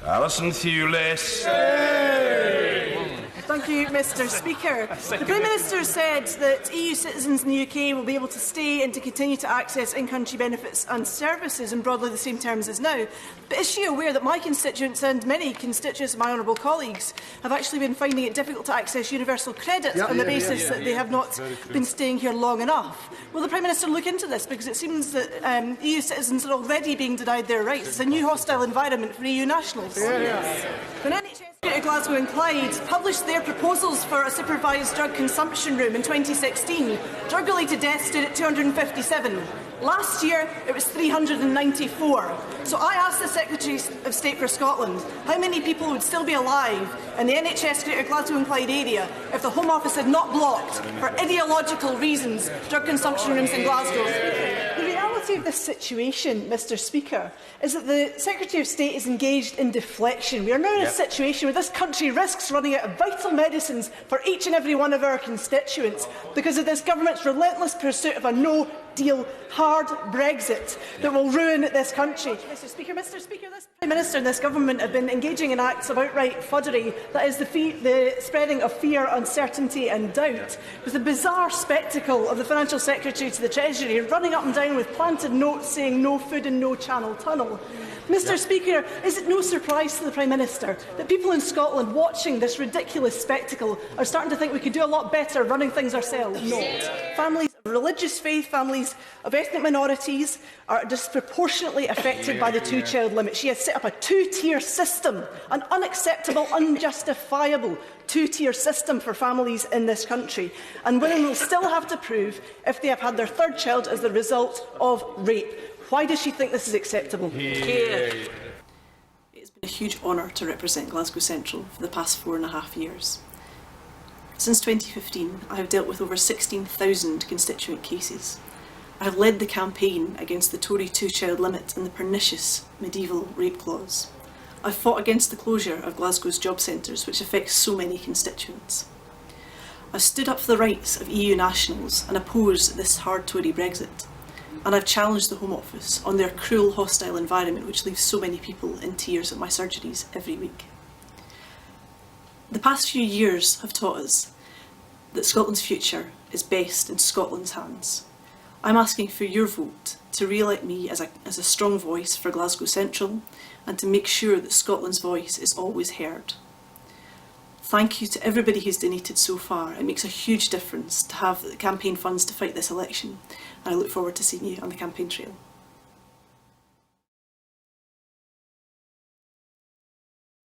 Alison Thewliss. Thank you, Mr Speaker. The Prime Minister said that EU citizens in the UK will be able to stay and to continue to access in-country benefits and services in broadly the same terms as now. But is she aware that my constituents and many constituents of my honourable colleagues have actually been finding it difficult to access universal credit on the basis that they have not been staying here long enough? Will the Prime Minister look into this? Because it seems that EU citizens are already being denied their rights. It's a new hostile environment for EU nationals. The NHS at Glasgow and Clyde published their proposals for a supervised drug consumption room in 2016. Drug-related deaths stood at 257. Last year, it was 394. So I asked the Secretary of State for Scotland how many people would still be alive in the NHS Greater Glasgow and Clyde area if the Home Office had not blocked, for ideological reasons, drug consumption rooms in Glasgow. The reality of this situation, Mr Speaker, is that the Secretary of State is engaged in deflection. We are now in a situation where this country risks running out of vital medicines for each and every one of our constituents because of this government's relentless pursuit of a no-deal hard Brexit that will ruin this country. Mr Speaker, this Prime Minister and this government have been engaging in acts of outright fudgery, that is the spreading of fear, uncertainty and doubt, with the bizarre spectacle of the Financial Secretary to the Treasury running up and down with planted notes saying no food and no Channel Tunnel. Mr Speaker, is it no surprise to the Prime Minister that people in Scotland watching this ridiculous spectacle are starting to think we could do a lot better running things ourselves? No. Families of religious faith, families of ethnic minorities are disproportionately affected by the two-child limit. She has set up a two-tier system, an unacceptable, unjustifiable two-tier system for families in this country. And women will still have to prove if they have had their third child as the result of rape. Why does she think this is acceptable? It has been a huge honour to represent Glasgow Central for the past 4.5 years. Since 2015, I have dealt with over 16,000 constituent cases. I have led the campaign against the Tory two-child limit and the pernicious medieval rape clause. I have fought against the closure of Glasgow's job centres, which affects so many constituents. I have stood up for the rights of EU nationals and opposed this hard Tory Brexit. And I've challenged the Home Office on their cruel, hostile environment which leaves so many people in tears at my surgeries every week. The past few years have taught us that Scotland's future is best in Scotland's hands. I'm asking for your vote to re-elect me as a strong voice for Glasgow Central and to make sure that Scotland's voice is always heard. Thank you to everybody who's donated so far. It makes a huge difference to have the campaign funds to fight this election, and I look forward to seeing you on the campaign trail.